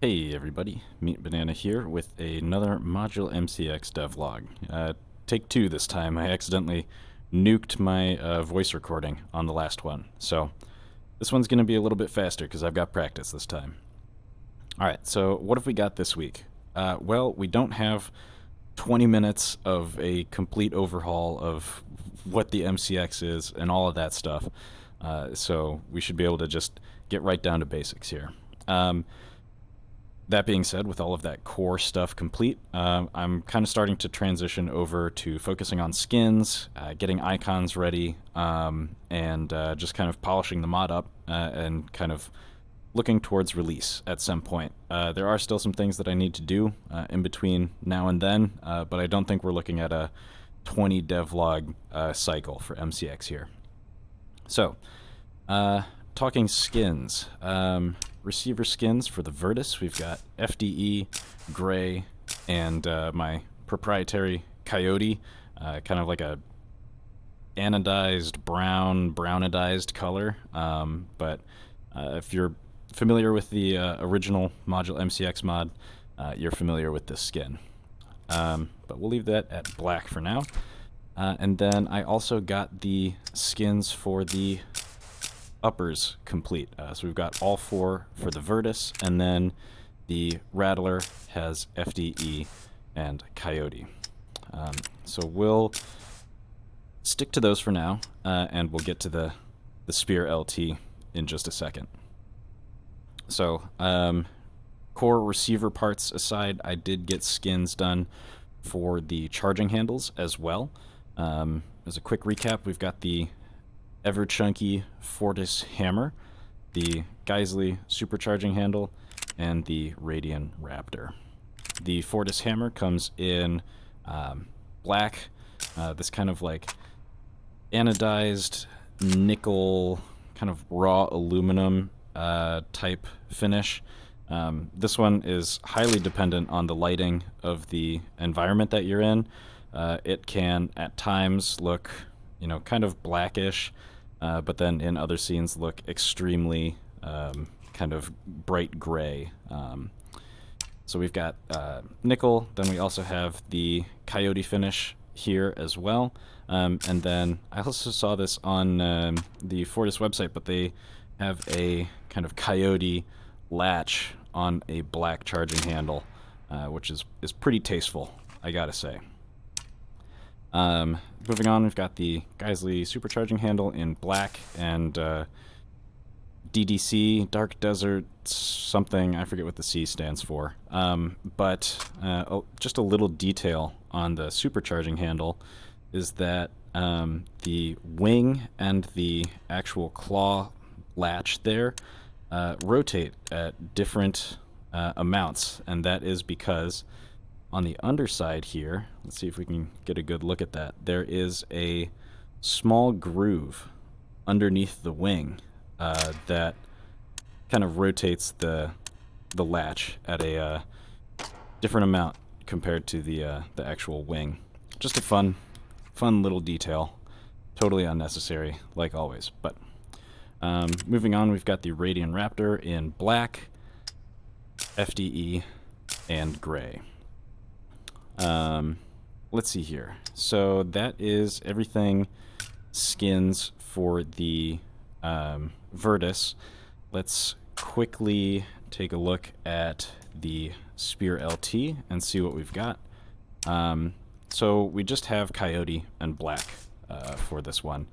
Hey everybody, Meat Banana here with another ModulMCX devlog. Take two this time. I accidentally nuked my voice recording on the last one, so this one's going to be a little bit faster because I've got practice this time. Alright, so what have we got this week? Well, we don't have 20 minutes of a complete overhaul of what the MCX is and all of that stuff, so we should be able to just get right down to basics here. That being said, with all of that core stuff complete, I'm kind of starting to transition over to focusing on skins, getting icons ready, and just kind of polishing the mod up and kind of looking towards release at some point. There are still some things that I need to do in between now and then, but I don't think we're looking at a 20 devlog cycle for MCX here. So, talking skins. Receiver skins for the Virtus. We've got FDE, Gray, and my proprietary Coyote, kind of like a anodized brownidized color. But if you're familiar with the original ModulMCX mod, you're familiar with this skin. But we'll leave that at black for now. And then I also got the skins for the uppers complete. So we've got all four for the Virtus, and then the Rattler has FDE and Coyote. So we'll stick to those for now, and we'll get to the Spear LT in just a second. So core receiver parts aside, I did get skins done for the charging handles as well. As a quick recap, we've got the ever chunky Fortis hammer, the Geisley supercharging handle, and the Radian Raptor. The Fortis hammer comes in black, this kind of like anodized nickel, kind of raw aluminum type finish. This one is highly dependent on the lighting of the environment that you're in. It can at times look, kind of blackish, but then in other scenes look extremely kind of bright gray. So we've got nickel, then we also have the Coyote finish here as well. And then I also saw this on the Fortis website, but they have a kind of Coyote latch on a black charging handle, which is pretty tasteful, I gotta say. Moving on, we've got the Geisley supercharging handle in black and DDC, Dark Desert something, I forget what the C stands for. But just a little detail on the supercharging handle is that the wing and the actual claw latch there rotate at different amounts, and that is because on the underside here, let's see if we can get a good look at that, there is a small groove underneath the wing that kind of rotates the latch at a different amount compared to the actual wing. Just a fun little detail, totally unnecessary like always. But moving on, we've got the Radian Raptor in black, FDE, and gray. Let's see here. So that is everything skins for the Virtus. Let's quickly take a look at the Spear LT and see what we've got. So we just have Coyote and black for this one.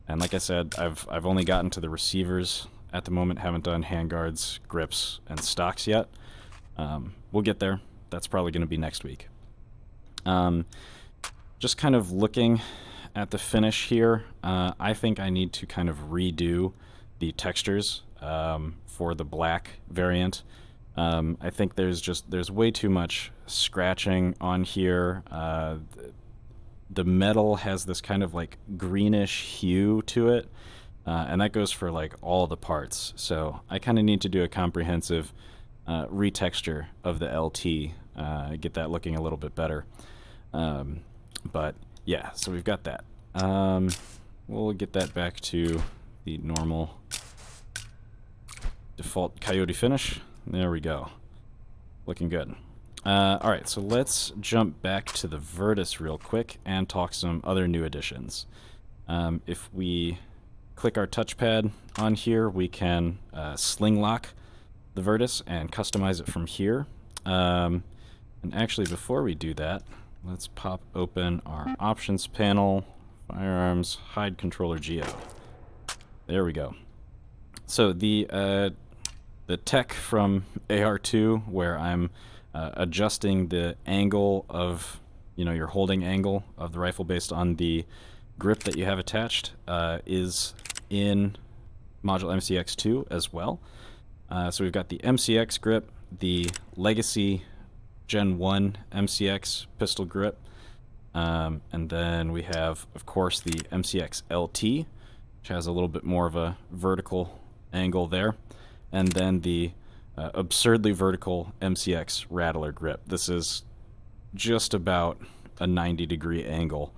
And like I said, I've only gotten to the receivers at the moment, haven't done handguards, grips, and stocks yet. We'll get there. That's probably going to be next week. Just kind of looking at the finish here, I think I need to kind of redo the textures for the black variant. I think there's way too much scratching on here. The metal has this kind of like greenish hue to it, and that goes for like all the parts. So I kind of need to do a comprehensive retexture of the LT, get that looking a little bit better. But yeah, so we've got that. We'll get that back to the normal default Coyote finish. There we go. Looking good. Alright, so let's jump back to the Vertus real quick and talk some other new additions. If we click our touchpad on here, we can sling lock the Vertus and customize it from here. And actually, before we do that, let's pop open our options panel, firearms, hide controller geo. There we go. So the tech from AR2, where I'm adjusting the angle of, your holding angle of the rifle based on the grip that you have attached, is in ModulMCX2 as well. So we've got the MCX grip, the Legacy Gen 1 MCX pistol grip, and then we have, of course, the MCX LT, which has a little bit more of a vertical angle there, and then the absurdly vertical MCX Rattler grip. This is just about a 90-degree angle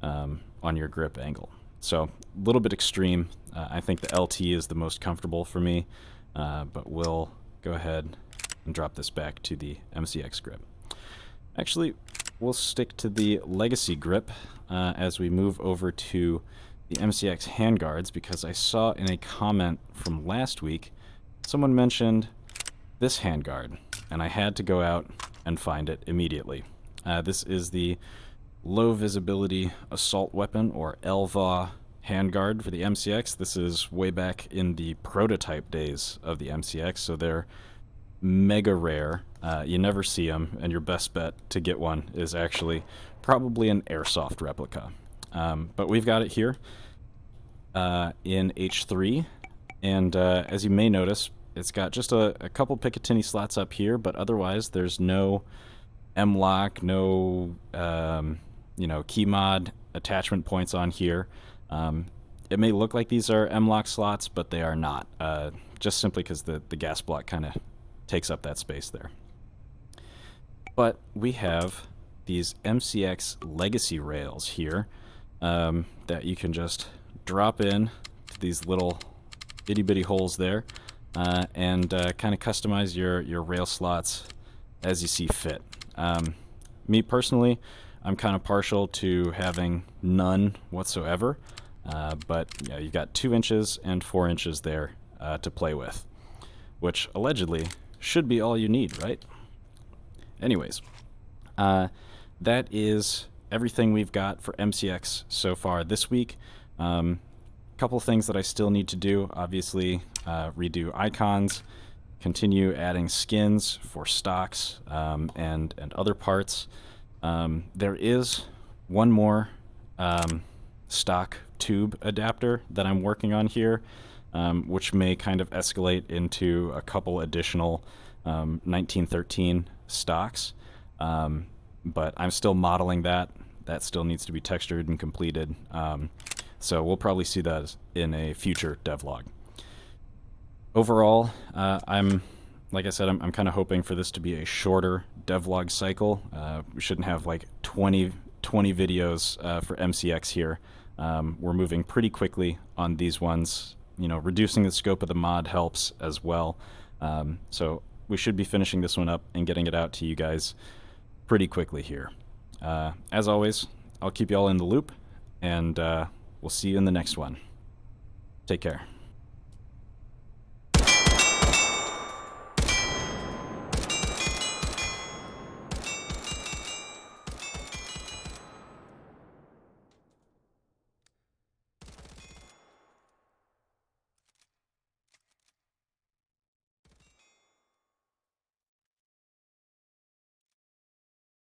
on your grip angle. So a little bit extreme. I think the LT is the most comfortable for me, but we'll go ahead and drop this back to the MCX grip. Actually, we'll stick to the Legacy grip as we move over to the MCX handguards, because I saw in a comment from last week someone mentioned this handguard, and I had to go out and find it immediately. This is the Low Visibility Assault Weapon, or LVA handguard for the MCX. This is way back in the prototype days of the MCX, so they're mega rare. You never see them, and your best bet to get one is actually probably an airsoft replica. But we've got it here in H3, and as you may notice, it's got just a couple Picatinny slots up here, but otherwise there's no M-lock, no key mod attachment points on here. It may look like these are M-lock slots, but they are not, just simply because the gas block kind of takes up that space there. But we have these MCX Legacy rails here that you can just drop in to these little itty-bitty holes there and kind of customize your rail slots as you see fit. Me personally, I'm kind of partial to having none whatsoever, but yeah, you've got 2 inches and 4 inches there to play with, which allegedly should be all you need, right? Anyways, that is everything we've got for MCX so far this week. Couple things that I still need to do, obviously redo icons, continue adding skins for stocks and other parts. There is one more stock tube adapter that I'm working on here, which may kind of escalate into a couple additional 1913 stocks, but I'm still modeling that. That still needs to be textured and completed, so we'll probably see that in a future devlog. Overall, like I said, I'm kind of hoping for this to be a shorter devlog cycle. We shouldn't have like 20 videos for MCX here. We're moving pretty quickly on these ones. Reducing the scope of the mod helps as well. So we should be finishing this one up and getting it out to you guys pretty quickly here. As always, I'll keep you all in the loop, and we'll see you in the next one. Take care.